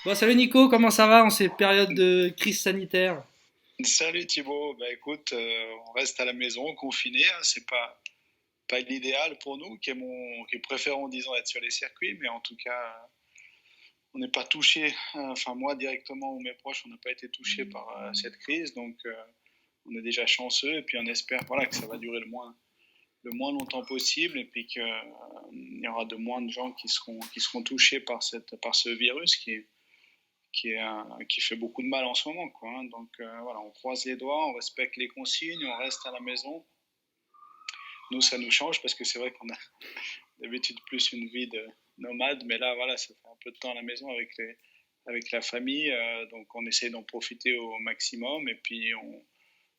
Bon, salut Nico, comment ça va en ces périodes de crise sanitaire? Salut Thibaut, bah écoute, on reste à la maison, confiné, hein, c'est pas l'idéal pour nous, qui préférons disons être sur les circuits, mais en tout cas, on n'est pas touché, enfin moi directement ou mes proches, on n'a pas été touché par cette crise, donc on est déjà chanceux et puis on espère voilà que ça va durer le moins longtemps possible et puis qu'il y aura de moins de gens qui seront touchés par ce virus qui fait beaucoup de mal en ce moment, quoi, hein. Donc voilà, on croise les doigts, on respecte les consignes, on reste à la maison. Nous, ça nous change parce que c'est vrai qu'on a d'habitude plus une vie de nomade, mais là, voilà, ça fait un peu de temps à la maison avec la famille, donc on essaie d'en profiter au maximum et puis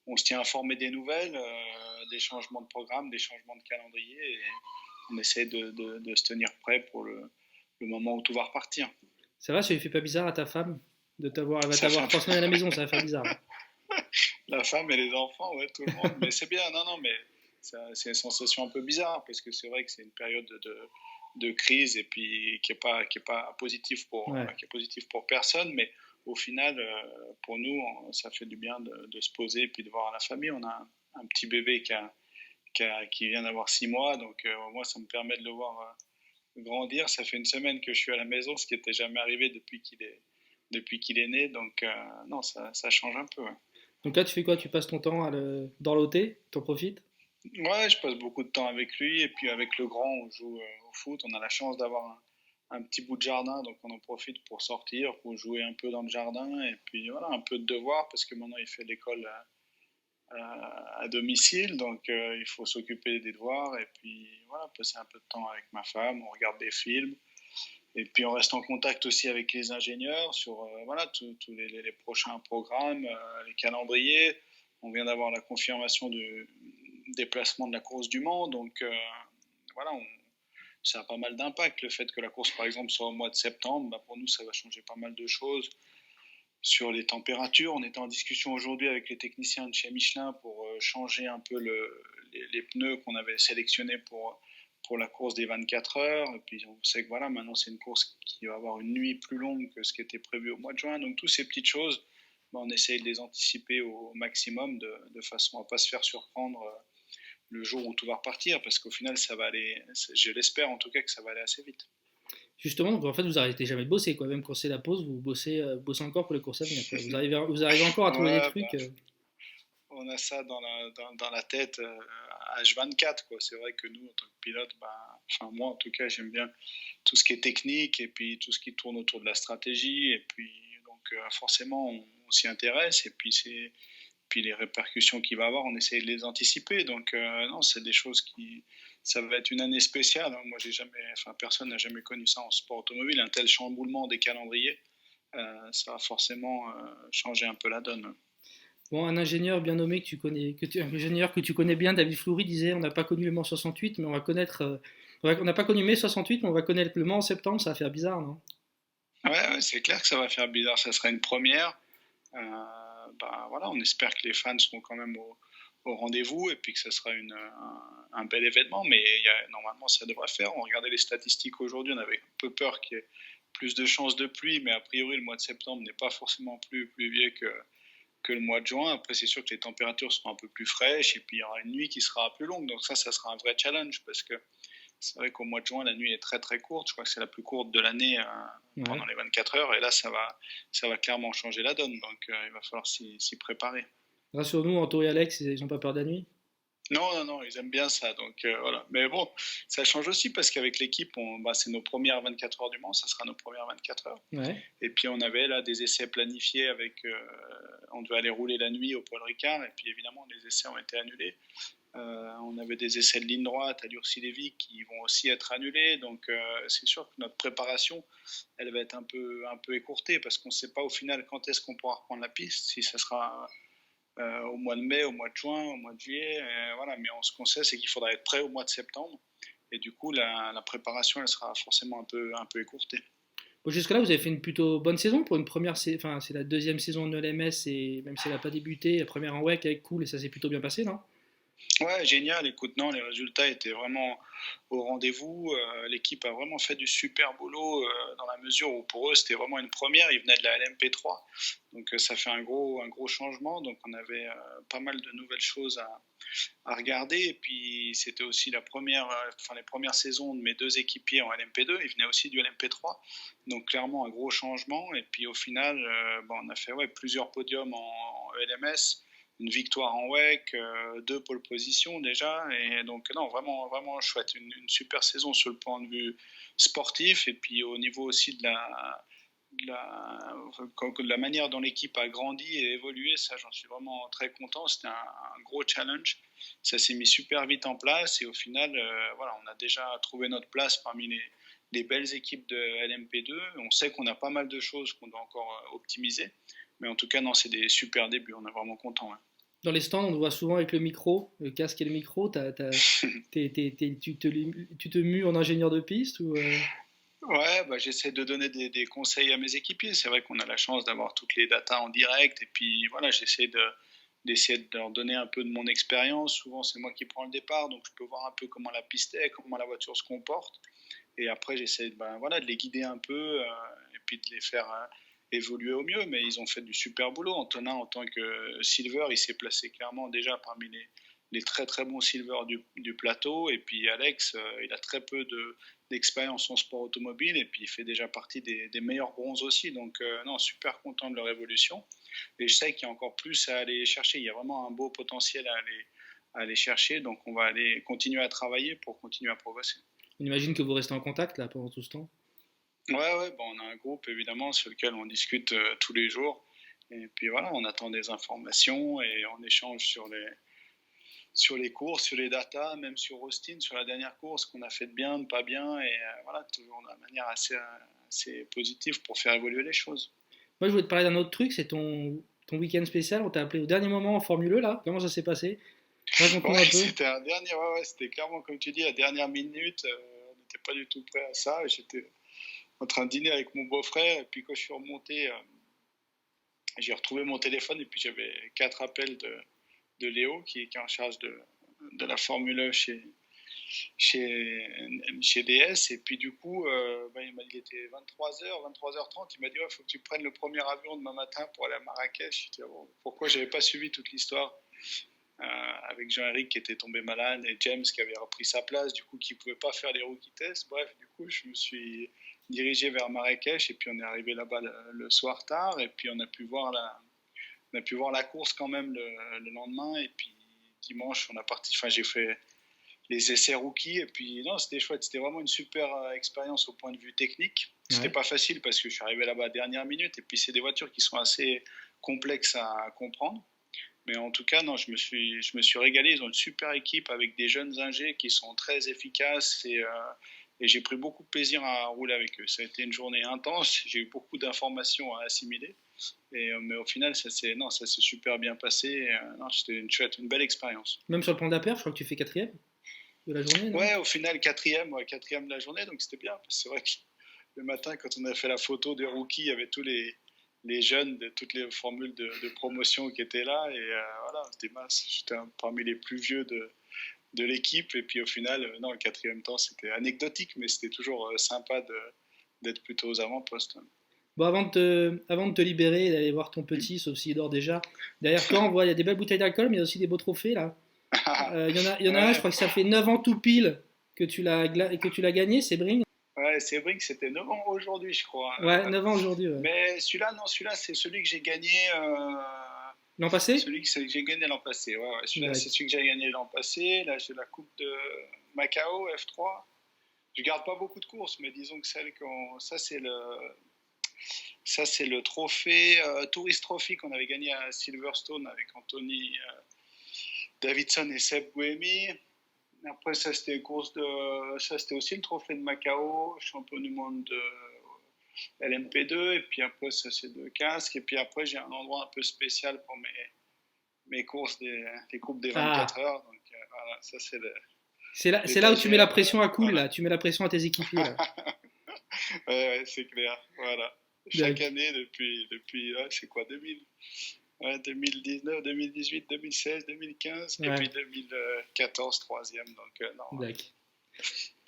on se tient informé des nouvelles, des changements de programme, des changements de calendrier et on essaie de se tenir prêt pour le moment où tout va repartir. Ça va, ça lui fait pas bizarre à ta femme elle va Ça fait t'avoir un 3 semaines à la maison, ça va faire bizarre. La femme et les enfants, ouais, tout le monde. Mais c'est bien, non, non, mais c'est une sensation un peu bizarre parce que c'est vrai que c'est une période de crise et puis qui est pas Ouais. positif pour personne. Mais au final, pour nous, ça fait du bien de se poser et puis de voir la famille. On a un petit bébé qui vient d'avoir 6 mois, donc moi, ça me permet de le voir grandir. Ça fait une semaine que je suis à la maison, ce qui n'était jamais arrivé depuis qu'il est né. Donc non, ça change un peu, ouais. Donc là, tu fais quoi? Tu passes ton temps dans l'OT? T'en profites? Ouais, je passe beaucoup de temps avec lui et puis avec le grand, on joue au foot. On a la chance d'avoir un petit bout de jardin, donc on en profite pour sortir, pour jouer un peu dans le jardin et puis voilà, un peu de devoirs parce que maintenant il fait l'école à domicile, donc il faut s'occuper des devoirs et puis voilà, passer un peu de temps avec ma femme, on regarde des films et puis on reste en contact aussi avec les ingénieurs sur voilà, tous les prochains programmes, les calendriers. On vient d'avoir la confirmation du déplacement de la course du Mans, donc voilà, ça a pas mal d'impact. Le fait que la course, par exemple, soit au mois de septembre, bah, pour nous, ça va changer pas mal de choses sur les températures. On était en discussion aujourd'hui avec les techniciens de chez Michelin pour changer un peu les pneus qu'on avait sélectionnés pour la course des 24 heures. Et puis on sait que voilà, maintenant c'est une course qui va avoir une nuit plus longue que ce qui était prévu au mois de juin. Donc toutes ces petites choses, bah, on essaye de les anticiper au maximum de façon à ne pas se faire surprendre le jour où tout va repartir, parce qu'au final, ça va aller, je l'espère en tout cas que ça va aller assez vite. Justement, donc en fait, vous arrêtez jamais de bosser, quoi. Même quand c'est la pause, vous bossez encore pour les courses à venir, quoi. Vous arrivez encore à trouver des Ouais, trucs. bah, on a ça dans la tête H24, quoi. C'est vrai que nous, en tant que pilote, bah, enfin moi en tout cas, j'aime bien tout ce qui est technique et puis tout ce qui tourne autour de la stratégie. Et puis donc forcément, on s'y intéresse et puis les répercussions qu'il va avoir, on essaye de les anticiper. Donc non, c'est des choses qui, ça va être une année spéciale, hein. Moi, j'ai jamais, enfin personne n'a jamais connu ça en sport automobile, un tel chamboulement des calendriers. Ça va forcément changer un peu la donne. Bon, un ingénieur bien nommé un ingénieur que tu connais bien, David Floury, disait on n'a pas connu le Mans 68, mais on va connaître. On n'a pas connu mai 68, mais on va connaître le Mans en septembre, ça va faire bizarre, non? Ouais, ouais, c'est clair que ça va faire bizarre, ça sera une première. Bah, voilà, on espère que les fans seront quand même au rendez-vous et puis que ça sera un bel événement, mais normalement ça devrait faire. On regardait les statistiques aujourd'hui, on avait un peu peur qu'il y ait plus de chances de pluie, mais a priori le mois de septembre n'est pas forcément plus pluvieux que le mois de juin. Après, c'est sûr que les températures seront un peu plus fraîches et puis il y aura une nuit qui sera plus longue, donc ça sera un vrai challenge parce que c'est vrai qu'au mois de juin, la nuit est très très courte. Je crois que c'est la plus courte de l'année Ouais. pendant les 24 heures. Et là, ça va clairement changer la donne. Donc, il va falloir s'y préparer. Rassure-nous, Anto et Alex, ils n'ont pas peur de la nuit? Non, non, non, ils aiment bien ça. Donc, voilà. Mais bon, ça change aussi parce qu'avec l'équipe, bah, c'est nos premières 24 heures du Mans. Ça sera nos premières 24 heures. Ouais. Et puis, on avait là des essais planifiés avec. On devait aller rouler la nuit au Paul Ricard. Et puis, évidemment, les essais ont été annulés. On avait des essais de ligne droite à Lurcy-Lévy qui vont aussi être annulés. Donc, c'est sûr que notre préparation, elle va être un peu écourtée parce qu'on ne sait pas au final quand est-ce qu'on pourra reprendre la piste, si ça sera au mois de mai, au mois de juin, au mois de juillet. Voilà. Mais ce qu'on sait, c'est qu'il faudra être prêt au mois de septembre. Et du coup, la préparation, elle sera forcément un peu écourtée. Bon, jusque-là, vous avez fait une plutôt bonne saison pour une enfin, c'est la deuxième saison de l'LMS et même si elle n'a pas débuté, la première en WEC avec Cool et ça s'est plutôt bien passé, non? Ouais, génial. Écoute, non, les résultats étaient vraiment au rendez-vous. L'équipe a vraiment fait du super boulot dans la mesure où pour eux c'était vraiment une première. Ils venaient de la LMP3, donc ça fait un gros changement. Donc on avait pas mal de nouvelles choses à regarder. Et puis c'était aussi les premières saisons de mes deux équipiers en LMP2. Ils venaient aussi du LMP3, donc clairement un gros changement. Et puis au final, on a fait plusieurs podiums en LMS, une victoire en WEC, deux pole positions déjà, et donc non, vraiment, vraiment chouette, une super saison sur le point de vue sportif, et puis au niveau aussi de la manière dont l'équipe a grandi et évolué, ça j'en suis vraiment très content, c'était un gros challenge, ça s'est mis super vite en place, et au final, voilà, on a déjà trouvé notre place parmi les belles équipes de LMP2, on sait qu'on a pas mal de choses qu'on doit encore optimiser, mais en tout cas, non, c'est des super débuts, on est vraiment content. Ouais. Dans les stands, on te voit souvent avec le micro, le casque et le micro. Tu te mues en ingénieur de piste ou Ouais, j'essaie de donner des conseils à mes équipiers. C'est vrai qu'on a la chance d'avoir toutes les datas en direct. Et puis voilà, d'essayer de leur donner un peu de mon expérience. Souvent, c'est moi qui prends le départ. Donc, je peux voir un peu comment la piste est, comment la voiture se comporte. Et après, j'essaie de les guider un peu et puis de les faire évoluer au mieux. Mais ils ont fait du super boulot. Antonin, en tant que silver, il s'est placé clairement déjà parmi les très très bons silver du plateau. Et puis Alex, il a très peu d'expérience en sport automobile et puis il fait déjà partie des meilleurs bronzes aussi. Donc non, super content de leur évolution. Et je sais qu'il y a encore plus à aller chercher. Il y a vraiment un beau potentiel à aller chercher. Donc on va aller continuer à travailler pour continuer à progresser. on imagine que vous restez en contact là pendant tout ce temps? Ouais, on a un groupe évidemment sur lequel on discute tous les jours. Et puis voilà, on attend des informations et on échange sur les courses, sur les datas, même sur Austin, sur la dernière course, qu'on a fait de bien, de pas bien, et voilà, toujours de manière assez positive pour faire évoluer les choses. Moi, je voulais te parler d'un autre truc, c'est ton week-end spécial. On t'a appelé au dernier moment en Formule E là. Comment ça s'est passé? Raconte-nous Ouais, un peu. c'était c'était clairement, comme tu dis, la dernière minute, on n'était pas du tout prêt à ça, j'étais en train de dîner avec mon beau-frère, et puis quand je suis remonté, j'ai retrouvé mon téléphone, et puis j'avais 4 appels de Léo, qui est en charge de la Formule E chez DS. Et puis du coup, il était 23h30. Il m'a dit, il faut que tu prennes le premier avion demain matin pour aller à Marrakech. Je dit, bon, pourquoi j'avais pas suivi toute l'histoire avec Jean-Éric qui était tombé malade et James qui avait repris sa place, du coup qui ne pouvait pas faire les rookie tests. Bref, du coup, je me suis dirigé vers Marrakech et puis on est arrivé là-bas le soir tard et puis on a pu voir la course quand même le lendemain. Et puis dimanche, j'ai fait les essais rookies. Et puis non, c'était chouette. C'était vraiment une super expérience au point de vue technique. C'était pas facile parce que je suis arrivé là-bas à la dernière minute. Et puis c'est des voitures qui sont assez complexes à comprendre. Mais en tout cas, non, je me suis régalé. Ils ont une super équipe avec des jeunes ingés qui sont très efficaces et j'ai pris beaucoup de plaisir à rouler avec eux. Ça a été une journée intense. J'ai eu beaucoup d'informations à assimiler. Mais au final, ça s'est super bien passé. Non, c'était une belle expérience. Même sur le plan d'APR, je crois que tu fais quatrième de la journée, non? Ouais, au final, quatrième de la journée, donc c'était bien. Parce que c'est vrai que le matin, quand on a fait la photo des rookies, il y avait tous les jeunes de toutes les formules de promotion qui étaient là. Et voilà, j'étais parmi les plus vieux de l'équipe. Et puis au final, non, le quatrième temps, c'était anecdotique, mais c'était toujours sympa d'être plutôt aux avant-postes. Bon, avant de te libérer et d'aller voir ton petit, sauf s'il dort déjà, derrière toi, on voit, il y a des belles bouteilles d'alcool, mais il y a aussi des beaux trophées là. Il y en a un, je Ouais, crois que ça fait 9 ans tout pile que tu l'as gagné, c'est Bring. ouais, c'est vrai que c'était 9 ans aujourd'hui, je crois. Ouais, 9 ans aujourd'hui. Ouais. Mais celui-là, non, celui-là, c'est celui que j'ai gagné. L'an passé? Celui que j'ai gagné l'an passé. Ouais, celui-là, Ouais. c'est celui que j'ai gagné l'an passé. Là, j'ai la Coupe de Macao F3. Je garde pas beaucoup de courses, mais disons que ça c'est le trophée Tourist Trophy qu'on avait gagné à Silverstone avec Anthony Davidson et Seb Buemi. Après, ça c'était aussi le trophée de Macao, champion du monde de LMP2. Et puis après, ça c'est deux casques. Et puis après, j'ai un endroit un peu spécial pour mes courses des coupes des Ah, 24 heures. Donc voilà, ça c'est c'est là où tu mets la l'étagère. pression à cool, Voilà. là. Tu mets la pression à tes équipiers, là. Ouais, c'est clair. Voilà. Chaque D'accord. année, depuis ouais, c'est quoi, 2000? Ouais, 2019, 2018, 2016, 2015 et Ouais, puis 2014, troisième. Donc, non. d'accord.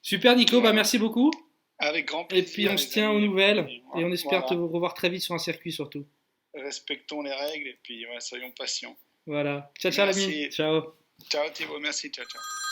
Super Nico, bah Voilà. merci beaucoup. Avec grand Et puis plaisir, on se les tient aux amis. Et nouvelles puis, et on espère te voilà. revoir très vite sur un circuit surtout. Respectons les règles et puis ouais, soyons patients. Voilà. Ciao ciao l'ami. Merci. Ciao. Ciao Thibaut, merci. Ciao, ciao.